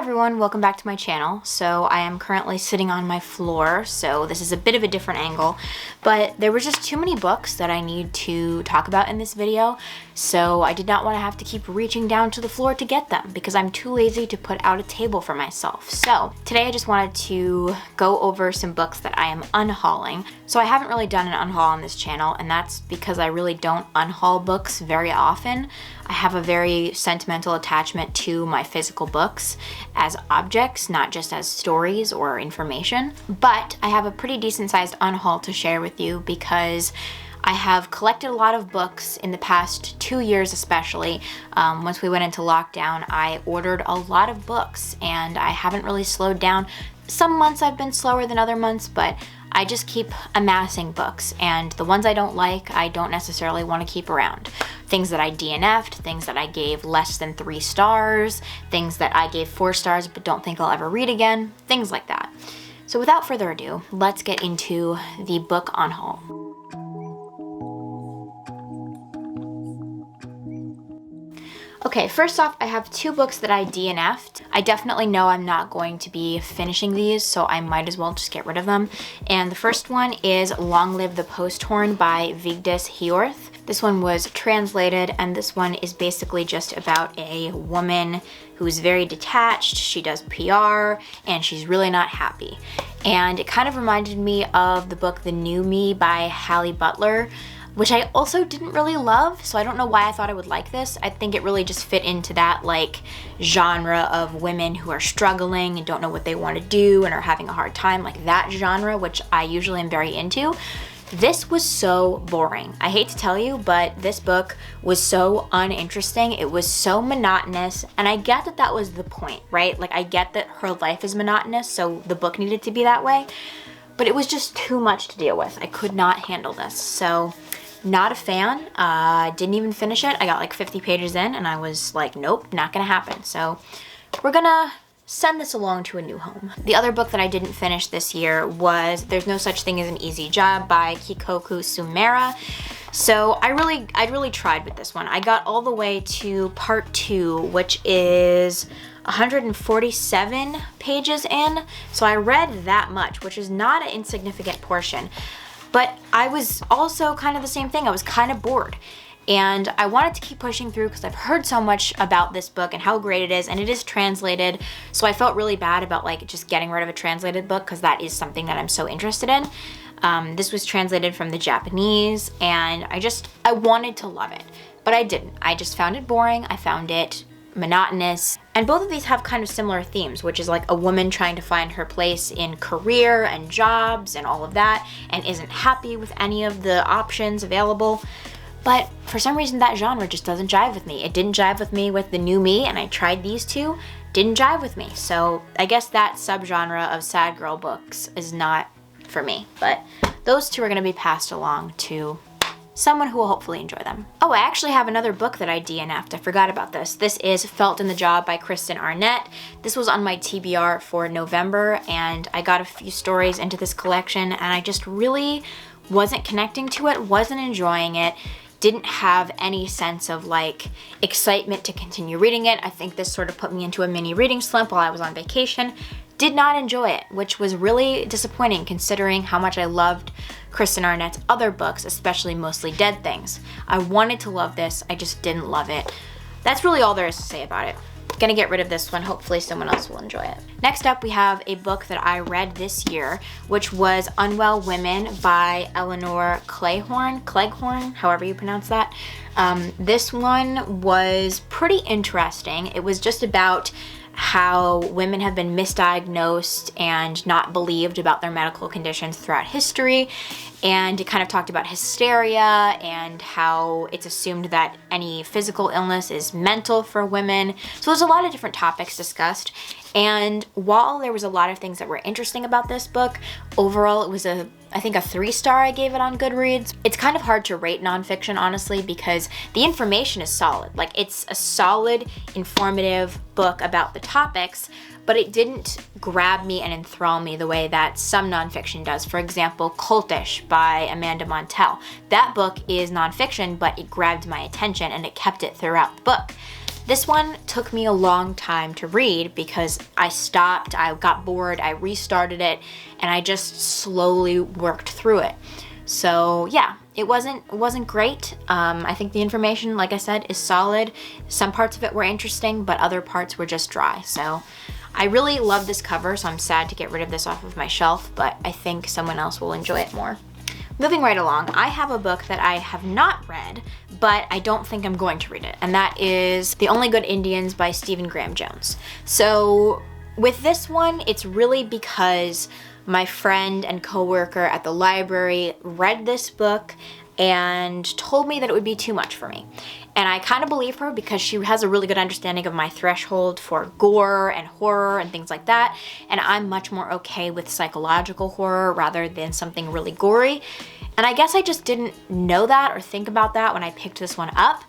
everyone, welcome back to my channel. So I am currently sitting on my floor, so this is a bit of a different angle, but there were just too many books that I need to talk about in this video, so I did not want to have to keep reaching down to the floor to get them because I'm too lazy to put out a table for myself. So today I just wanted to go over some books that I am unhauling. So I haven't really done an unhaul on this channel, and that's because I really don't unhaul books very often. I have a very sentimental attachment to my physical books as objects, not just as stories or information. But I have a pretty decent sized unhaul to share with you because I have collected a lot of books in the past 2 years especially. Once we went into lockdown, I ordered a lot of books and I haven't really slowed down. Some months I've been slower than other months, but I just keep amassing books, and the ones I don't like, I don't necessarily want to keep around. Things that I DNF'd, things that I gave less than 3 stars, things that I gave 4 stars but don't think I'll ever read again, things like that. So without further ado, let's get into the book unhaul. Okay, first off, I have 2 books that I DNF'd. I definitely know I'm not going to be finishing these, so I might as well just get rid of them. And the first one is Long Live the Posthorn by Vigdis Hjorth. This one was translated, and this one is basically just about a woman who's very detached. She does PR, and she's really not happy. And it kind of reminded me of the book The New Me by Hallie Butler, which I also didn't really love, so I don't know why I thought I would like this. I think it really just fit into that like genre of women who are struggling and don't know what they want to do and are having a hard time, like that genre, which I usually am very into. This was so boring. I hate to tell you, but this book was so uninteresting. It was so monotonous, and I get that that was the point, right? Like I get that her life is monotonous, so the book needed to be that way, but it was just too much to deal with. I could not handle this, so not a fan. Didn't even finish it. I got like 50 pages in and I was like, nope, not gonna happen. So we're gonna send this along to a new home. The other book that I didn't finish this year was There's No Such Thing as an Easy Job by Kikoku Sumera. So I really tried with this one. I got all the way to part 2, which is 147 pages in. So I read that much, which is not an insignificant portion. But I was also kind of the same thing. I was kind of bored. And I wanted to keep pushing through because I've heard so much about this book and how great it is, and it is translated. So I felt really bad about like just getting rid of a translated book because that is something that I'm so interested in. This was translated from the Japanese, and I wanted to love it, but I didn't. I just found it boring. I found it monotonous. And both of these have kind of similar themes, which is like a woman trying to find her place in career and jobs and all of that, and isn't happy with any of the options available. But for some reason that genre just doesn't jive with me. It didn't jive with me with The New Me, and I tried these 2, didn't jive with me. So I guess that subgenre of sad girl books is not for me. But those 2 are gonna be passed along to someone who will hopefully enjoy them. Oh, I actually have another book that I DNF'd. I forgot about this. This is Felt in the Job by Kristen Arnett. This was on my TBR for November, and I got a few stories into this collection, and I just really wasn't connecting to it, wasn't enjoying it, didn't have any sense of like excitement to continue reading it. I think this sort of put me into a mini reading slump while I was on vacation. Did not enjoy it, which was really disappointing considering how much I loved Kristen Arnett's other books, especially Mostly Dead Things. I wanted to love this, I just didn't love it. That's really all there is to say about it. Gonna get rid of this one, hopefully someone else will enjoy it. Next up, we have a book that I read this year, which was Unwell Women by Eleanor Cleghorn, however you pronounce that. This one was pretty interesting. It was just about how women have been misdiagnosed and not believed about their medical conditions throughout history, and it kind of talked about hysteria and how it's assumed that any physical illness is mental for women. So there's a lot of different topics discussed, and while there was a lot of things that were interesting about this book, overall it was I think a 3-star I gave it on Goodreads. It's kind of hard to rate nonfiction, honestly, because the information is solid. Like, it's a solid, informative book about the topics, but it didn't grab me and enthrall me the way that some nonfiction does. For example, Cultish by Amanda Montell. That book is nonfiction, but it grabbed my attention and it kept it throughout the book. This one took me a long time to read because I stopped, I got bored, I restarted it, and I just slowly worked through it. So yeah, it wasn't great. I think the information, like I said, is solid. Some parts of it were interesting, but other parts were just dry. So I really love this cover, so I'm sad to get rid of this off of my shelf, but I think someone else will enjoy it more. Moving right along, I have a book that I have not read, but I don't think I'm going to read it, and that is The Only Good Indians by Stephen Graham Jones. So with this one, it's really because my friend and coworker at the library read this book and told me that it would be too much for me. And I kind of believe her because she has a really good understanding of my threshold for gore and horror and things like that. And I'm much more okay with psychological horror rather than something really gory. And I guess I just didn't know that or think about that when I picked this one up.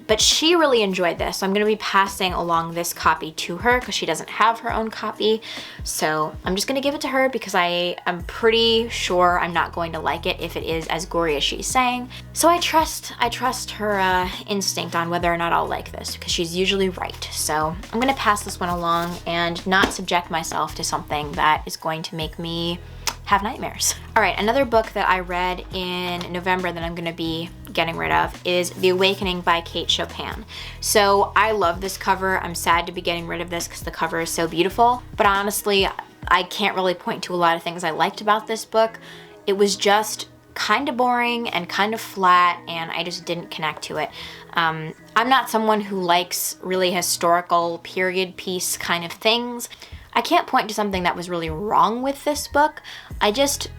But she really enjoyed this, so I'm going to be passing along this copy to her because she doesn't have her own copy. So I'm just going to give it to her because I am pretty sure I'm not going to like it if it is as gory as she's saying. So I trust her instinct on whether or not I'll like this because she's usually right. So I'm going to pass this one along and not subject myself to something that is going to make me have nightmares. All right, another book that I read in November that I'm gonna be getting rid of is The Awakening by Kate Chopin. So I love this cover. I'm sad to be getting rid of this because the cover is so beautiful, but honestly, I can't really point to a lot of things I liked about this book. It was just kind of boring and kind of flat, and I just didn't connect to it. I'm not someone who likes really historical period piece kind of things. I can't point to something that was really wrong with this book. I just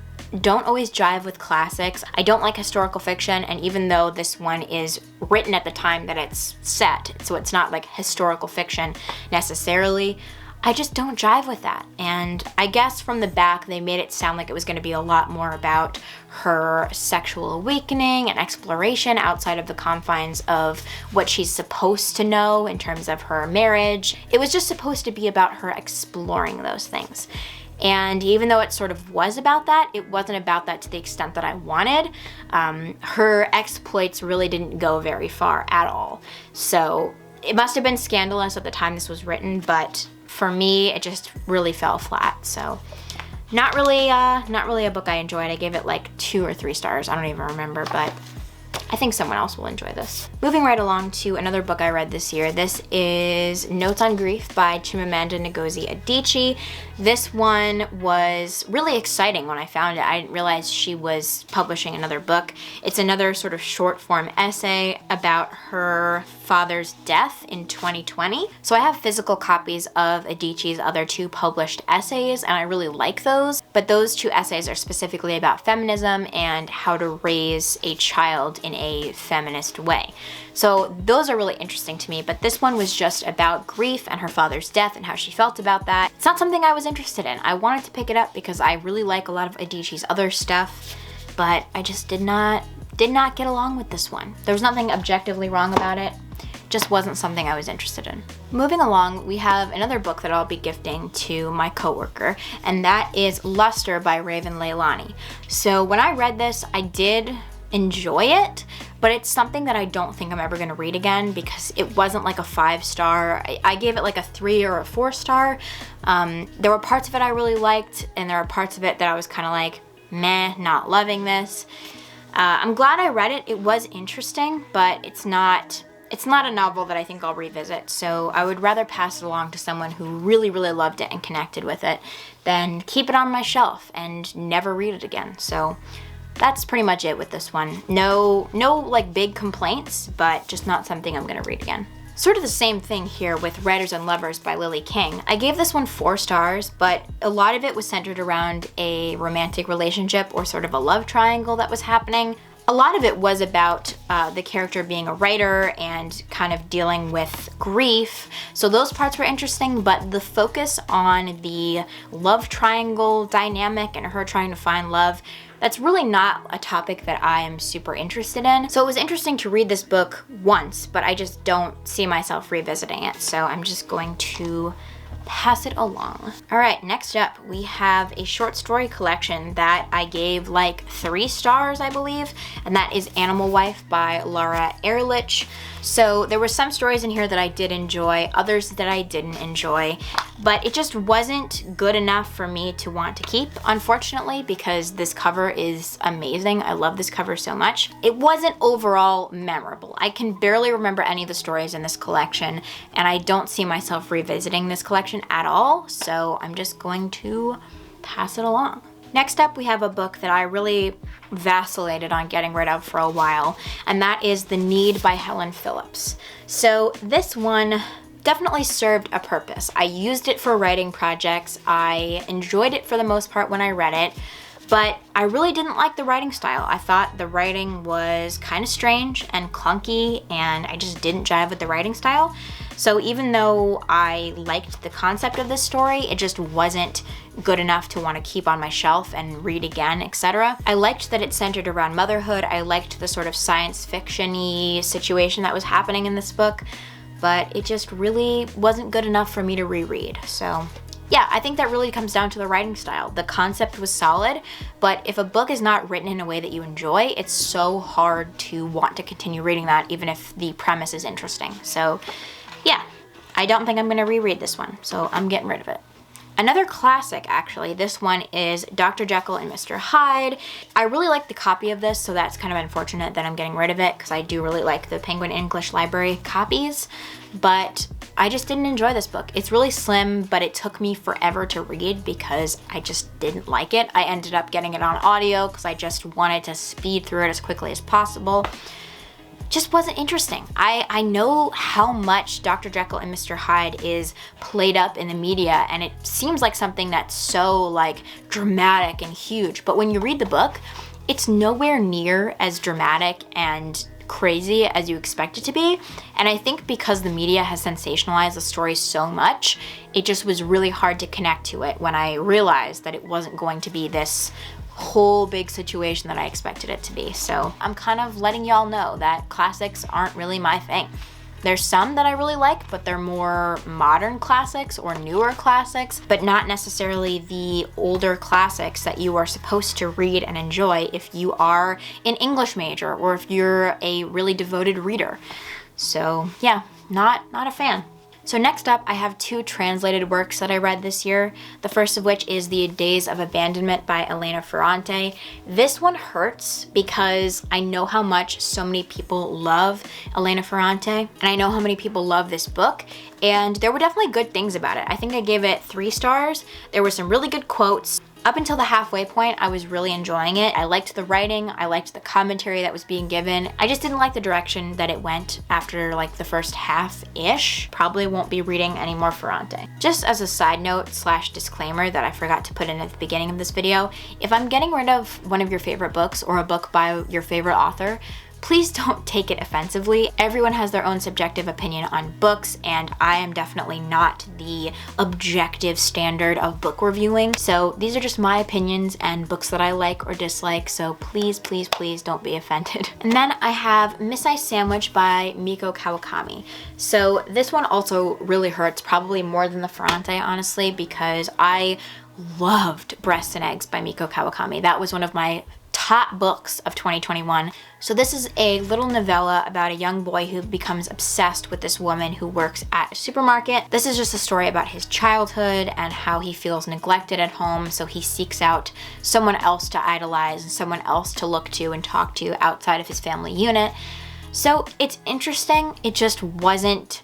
don't always jive with classics. I don't like historical fiction, and even though this one is written at the time that it's set, so it's not like historical fiction necessarily, I just don't jive with that. And I guess from the back, they made it sound like it was going to be a lot more about her sexual awakening and exploration outside of the confines of what she's supposed to know in terms of her marriage. It was just supposed to be about her exploring those things. And even though it sort of was about that, it wasn't about that to the extent that I wanted. Her exploits really didn't go very far at all. So it must have been scandalous at the time this was written, but for me, it just really fell flat. So not really a book I enjoyed. I gave it like 2 or 3 stars. I don't even remember, but I think someone else will enjoy this. Moving right along to another book I read this year. This is Notes on Grief by Chimamanda Ngozi Adichie. This one was really exciting when I found it. I didn't realize she was publishing another book. It's another sort of short form essay about her father's death in 2020. So I have physical copies of Adichie's other 2 published essays, and I really like those. But those 2 essays are specifically about feminism and how to raise a child in a feminist way. So those are really interesting to me, but this one was just about grief and her father's death and how she felt about that. It's not something I was interested in. I wanted to pick it up because I really like a lot of Adichie's other stuff, but I just did not get along with this one. There was nothing objectively wrong about it. Just wasn't something I was interested in. Moving along, we have another book that I'll be gifting to my coworker, and that is Luster by Raven Leilani. So when I read this, I did enjoy it, but it's something that I don't think I'm ever gonna read again because it wasn't like a 5-star. I gave it like a 3 or a 4-star. There were parts of it I really liked, and there are parts of it that I was kind of like, meh, not loving this. I'm glad I read it. It was interesting, but it's not a novel that I think I'll revisit, so I would rather pass it along to someone who really, really loved it and connected with it than keep it on my shelf and never read it again. So that's pretty much it with this one. No like big complaints, but just not something I'm gonna read again. Sort of the same thing here with Writers and Lovers by Lily King. I gave this one 4 stars, but a lot of it was centered around a romantic relationship or sort of a love triangle that was happening. A lot of it was about the character being a writer and kind of dealing with grief. So those parts were interesting, but the focus on the love triangle dynamic and her trying to find love, that's really not a topic that I am super interested in. So it was interesting to read this book once, but I just don't see myself revisiting it. So I'm just going to pass it along. All right, next up, we have a short story collection that I gave like 3 stars, I believe, and that is Animal Wife by Laura Ehrlich. So there were some stories in here that I did enjoy, others that I didn't enjoy, but it just wasn't good enough for me to want to keep, unfortunately, because this cover is amazing. I love this cover so much. It wasn't overall memorable. I can barely remember any of the stories in this collection, and I don't see myself revisiting this collection at all, so I'm just going to pass it along. Next up, we have a book that I really vacillated on getting rid of for a while, and that is The Need by Helen Phillips. So this one definitely served a purpose. I used it for writing projects. I enjoyed it for the most part when I read it, but I really didn't like the writing style. I thought the writing was kind of strange and clunky, and I just didn't jive with the writing style. So even though I liked the concept of this story, it just wasn't good enough to want to keep on my shelf and read again, etc. I liked that it centered around motherhood. I liked the sort of science fiction-y situation that was happening in this book, but it just really wasn't good enough for me to reread. So yeah, I think that really comes down to the writing style. The concept was solid, but if a book is not written in a way that you enjoy, it's so hard to want to continue reading that, even if the premise is interesting. So yeah, I don't think I'm gonna reread this one, so I'm getting rid of it. Another classic, actually, this one is Dr. Jekyll and Mr. Hyde. I really like the copy of this, so that's kind of unfortunate that I'm getting rid of it, because I do really like the Penguin English Library copies, but I just didn't enjoy this book. It's really slim, but it took me forever to read because I just didn't like it. I ended up getting it on audio because I just wanted to speed through it as quickly as possible. Just wasn't interesting. I know how much Dr. Jekyll and Mr. Hyde is played up in the media, and it seems like something that's so like dramatic and huge, but when you read the book, it's nowhere near as dramatic and crazy as you expect it to be. And I think because the media has sensationalized the story so much, it just was really hard to connect to it when I realized that it wasn't going to be this whole big situation that I expected it to be. So I'm kind of letting y'all know that classics aren't really my thing. There's some that I really like, but they're more modern classics or newer classics, but not necessarily the older classics that you are supposed to read and enjoy if you are an English major or if you're a really devoted reader. So yeah, not a fan. So next up, I have 2 translated works that I read this year. The first of which is The Days of Abandonment by Elena Ferrante. This one hurts because I know how much so many people love Elena Ferrante, and I know how many people love this book, and there were definitely good things about it. I think I gave it 3 stars. There were some really good quotes. Up until the halfway point, I was really enjoying it. I liked the writing, I liked the commentary that was being given. I just didn't like the direction that it went after like the first half-ish. Probably won't be reading any more Ferrante. Just as a side note / disclaimer that I forgot to put in at the beginning of this video, if I'm getting rid of one of your favorite books or a book by your favorite author, please don't take it offensively. Everyone has their own subjective opinion on books, and I am definitely not the objective standard of book reviewing. So these are just my opinions and books that I like or dislike, so please, please, please don't be offended. And then I have Miss I Sandwich by Miko Kawakami. So this one also really hurts, probably more than the Ferrante, honestly, because I loved Breasts and Eggs by Miko Kawakami. That was one of my top books of 2021. So this is a little novella about a young boy who becomes obsessed with this woman who works at a supermarket. This is just a story about his childhood and how he feels neglected at home, so he seeks out someone else to idolize and someone else to look to and talk to outside of his family unit. So it's interesting, it just wasn't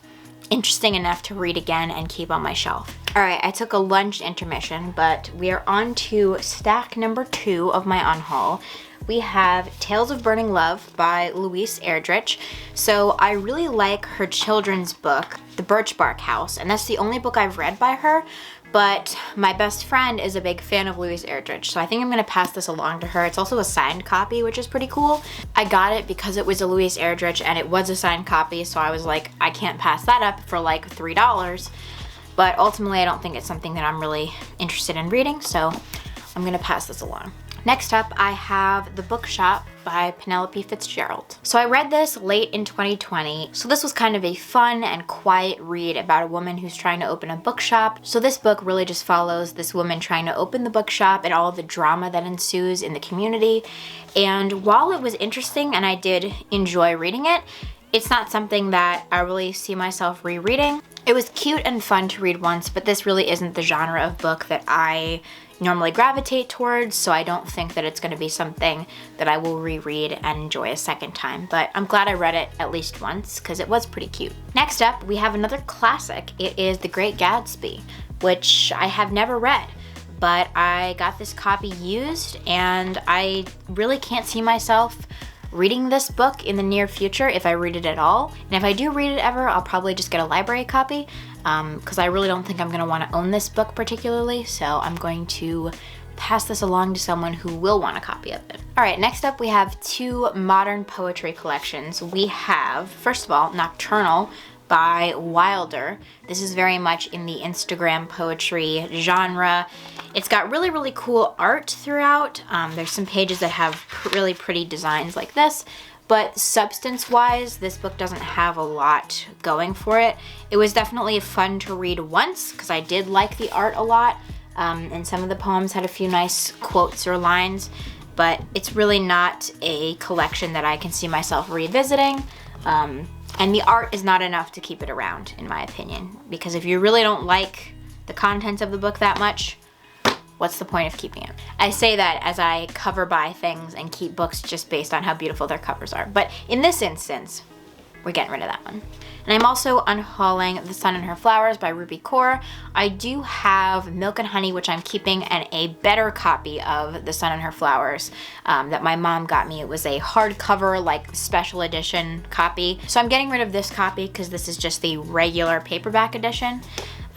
interesting enough to read again and keep on my shelf. All right, I took a lunch intermission, but we are on to stack number 2 of my unhaul. We have Tales of Burning Love by Louise Erdrich. So I really like her children's book, The Birch Bark House, and that's the only book I've read by her, but my best friend is a big fan of Louise Erdrich, so I think I'm gonna pass this along to her. It's also a signed copy, which is pretty cool. I got it because it was a Louise Erdrich and it was a signed copy, so I was like, I can't pass that up for like $3. But ultimately, I don't think it's something that I'm really interested in reading, so I'm gonna pass this along. Next up, I have The Bookshop by Penelope Fitzgerald. So I read this late in 2020. So this was kind of a fun and quiet read about a woman who's trying to open a bookshop. So this book really just follows this woman trying to open the bookshop and all the drama that ensues in the community. And while it was interesting and I did enjoy reading it, it's not something that I really see myself rereading. It was cute and fun to read once, but this really isn't the genre of book that I normally gravitate towards, so I don't think that it's going to be something that I will reread and enjoy a second time. But I'm glad I read it at least once because it was pretty cute. Next up, we have another classic. It is The Great Gatsby, which I have never read, but I got this copy used and I really can't see myself reading this book in the near future if I read it at all. And if I do read it ever, I'll probably just get a library copy because I really don't think I'm going to want to own this book particularly, so I'm going to pass this along to someone who will want a copy of it. All right, next up we have two modern poetry collections. We have, first of all, Nocturnal by Wilder. This is very much in the Instagram poetry genre. It's got really, really cool art throughout. There's some pages that have really pretty designs like this, but substance-wise, this book doesn't have a lot going for it. It was definitely fun to read once because I did like the art a lot, and some of the poems had a few nice quotes or lines, but it's really not a collection that I can see myself revisiting. And the art is not enough to keep it around, in my opinion, because if you really don't like the contents of the book that much, what's the point of keeping it? I say that as I cover buy things and keep books just based on how beautiful their covers are. But in this instance, we're getting rid of that one. And I'm also unhauling The Sun and Her Flowers by Ruby Kaur. I do have Milk and Honey, which I'm keeping, and a better copy of The Sun and Her Flowers that my mom got me. It was a hardcover, like special edition copy. So I'm getting rid of this copy because this is just the regular paperback edition.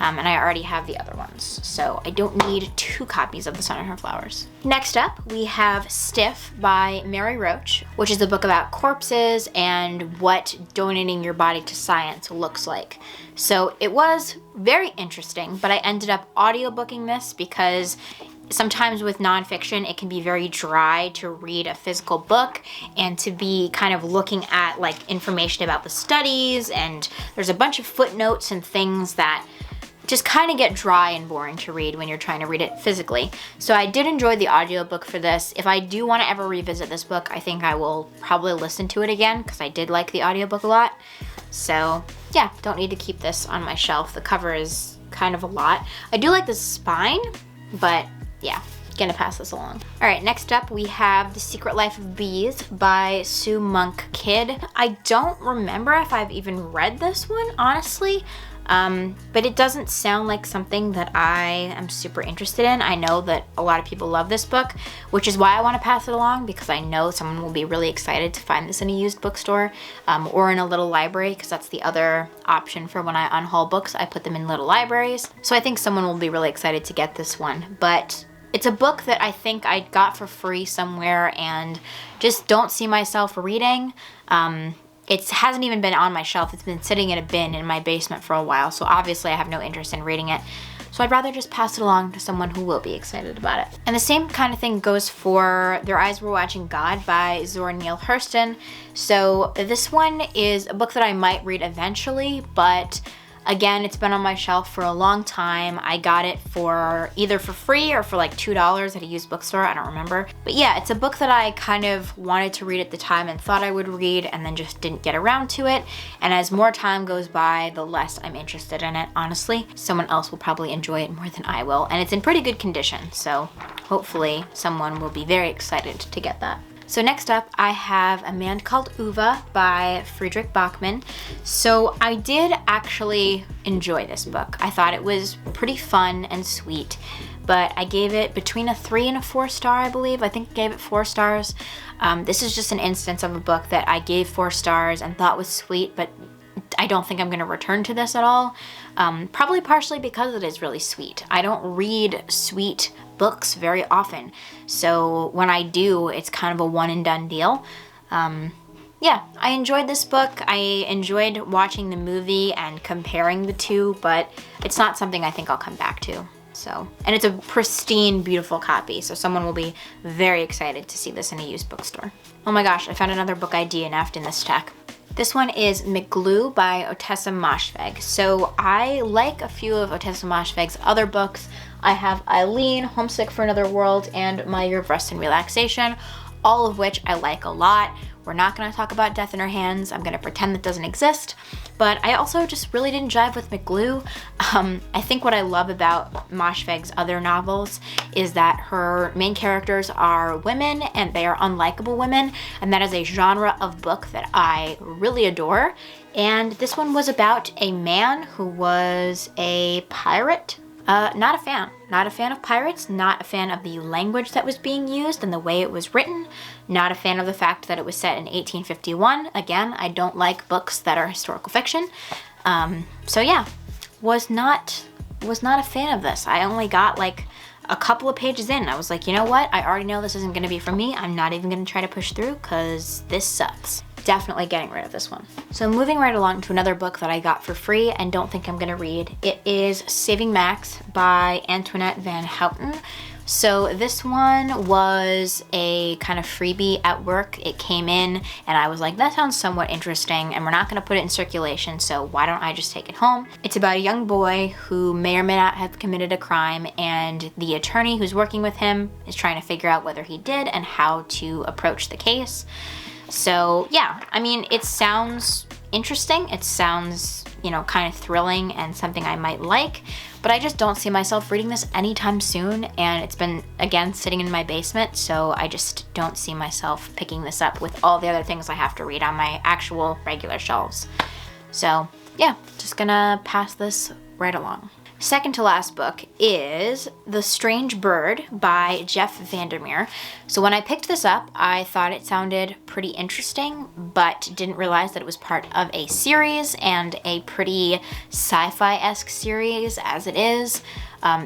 And I already have the other ones, so I don't need two copies of The Sun and Her Flowers. Next up, we have Stiff by Mary Roach, which is a book about corpses and what donating your body to science looks like. So it was very interesting, but I ended up audiobooking this because sometimes with nonfiction, it can be very dry to read a physical book and to be kind of looking at like information about the studies, and there's a bunch of footnotes and things that just kind of get dry and boring to read when you're trying to read it physically. So I did enjoy the audiobook for this. If I do want to ever revisit this book, I think I will probably listen to it again because I did like the audiobook a lot. So yeah, don't need to keep this on my shelf. The cover is kind of a lot. I do like the spine, but yeah, gonna pass this along. All right, next up we have The Secret Life of Bees by Sue Monk Kidd. I don't remember if I've even read this one, honestly. But it doesn't sound like something that I am super interested in. I know that a lot of people love this book, which is why I want to pass it along, because I know someone will be really excited to find this in a used bookstore or in a little library, because that's the other option for when I unhaul books. I put them in little libraries. So I think someone will be really excited to get this one. But it's a book that I think I got for free somewhere and just don't see myself reading. It hasn't even been on my shelf. It's been sitting in a bin in my basement for a while, so obviously I have no interest in reading it. So I'd rather just pass it along to someone who will be excited about it. And the same kind of thing goes for Their Eyes Were Watching God by Zora Neale Hurston. So this one is a book that I might read eventually, but again, it's been on my shelf for a long time. I got it for either for free or for like $2 at a used bookstore, I don't remember. But yeah, it's a book that I kind of wanted to read at the time and thought I would read and then just didn't get around to it. And as more time goes by, the less I'm interested in it, honestly. Someone else will probably enjoy it more than I will. And it's in pretty good condition, so hopefully someone will be very excited to get that. So next up, I have A Man Called Uwe by Friedrich Bachmann. So I did actually enjoy this book. I thought it was pretty fun and sweet, but I gave it between a 3 and a 4 star, I believe. I think I gave it 4 stars. This is just an instance of a book that I gave 4 stars and thought was sweet, but I don't think I'm gonna return to this at all. Probably partially because it is really sweet. I don't read sweet books very often, so when I do, it's kind of a one and done deal. Yeah, I enjoyed this book. I enjoyed watching the movie and comparing the two, but it's not something I think I'll come back to. So, and it's a pristine, beautiful copy, so someone will be very excited to see this in a used bookstore. Oh my gosh, I found another book I DNF'd in this stack. This one is McGlue by Ottessa Moshfegh. So I like a few of Ottessa Moshfegh's other books. I have Eileen, Homesick for Another World, and My Year of Rest and Relaxation, all of which I like a lot. We're not going to talk about Death in Her Hands. I'm going to pretend that doesn't exist. But I also just really didn't jive with McGlue. I think what I love about Moshfegh's other novels is that her main characters are women and they are unlikable women. And that is a genre of book that I really adore. And this one was about a man who was a pirate. Not a fan of pirates, not a fan of the language that was being used and the way it was written, not a fan of the fact that it was set in 1851. Again, I don't like books that are historical fiction. So yeah, was not a fan of this. I only got like a couple of pages in. I was like, you know what? I already know this isn't gonna be for me. I'm not even gonna try to push through because this sucks. Definitely getting rid of this one. So moving right along to another book that I got for free and don't think I'm gonna read. It is Saving Max by Antoinette Van Houten. So this one was a kind of freebie at work. It came in and I was like, that sounds somewhat interesting and we're not gonna put it in circulation, so why don't I just take it home? It's about a young boy who may or may not have committed a crime, and the attorney who's working with him is trying to figure out whether he did and how to approach the case. So yeah, I mean, it sounds interesting. It sounds, you know, kind of thrilling and something I might like, but I just don't see myself reading this anytime soon. And it's been, again, sitting in my basement, so I just don't see myself picking this up with all the other things I have to read on my actual regular shelves. So yeah, just gonna pass this right along. Second to last book is The Strange Bird by Jeff Vandermeer. So when I picked this up, I thought it sounded pretty interesting, but didn't realize that it was part of a series, and a pretty sci-fi-esque series as it is.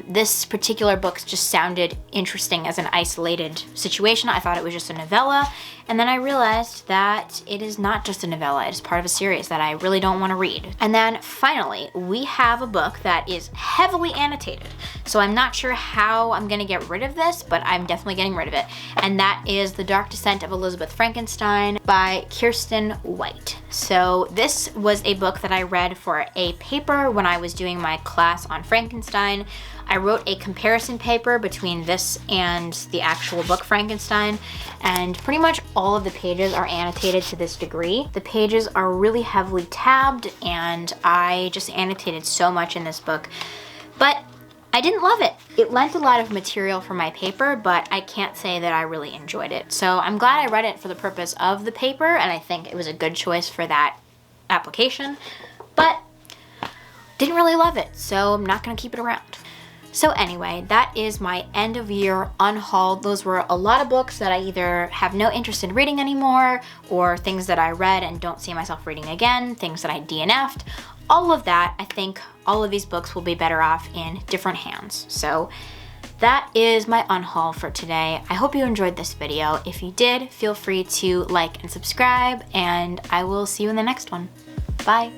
This particular book just sounded interesting as an isolated situation. I thought it was just a novella, and then I realized that it is not just a novella. It is part of a series that I really don't want to read. And then finally, we have a book that is heavily annotated. So I'm not sure how I'm gonna get rid of this, but I'm definitely getting rid of it. And that is The Dark Descent of Elizabeth Frankenstein by Kirsten White. So this was a book that I read for a paper when I was doing my class on Frankenstein. I wrote a comparison paper between this and the actual book Frankenstein, and pretty much all of the pages are annotated to this degree. The pages are really heavily tabbed, and I just annotated so much in this book, but I didn't love it. It lent a lot of material for my paper, but I can't say that I really enjoyed it. So I'm glad I read it for the purpose of the paper, and I think it was a good choice for that application, but didn't really love it, so I'm not gonna keep it around. So anyway, that is my end of year unhauled. Those were a lot of books that I either have no interest in reading anymore, or things that I read and don't see myself reading again, things that I DNF'd. All of that, I think all of these books will be better off in different hands. So that is my unhaul for today. I hope you enjoyed this video. If you did, feel free to like and subscribe, and I will see you in the next one. Bye.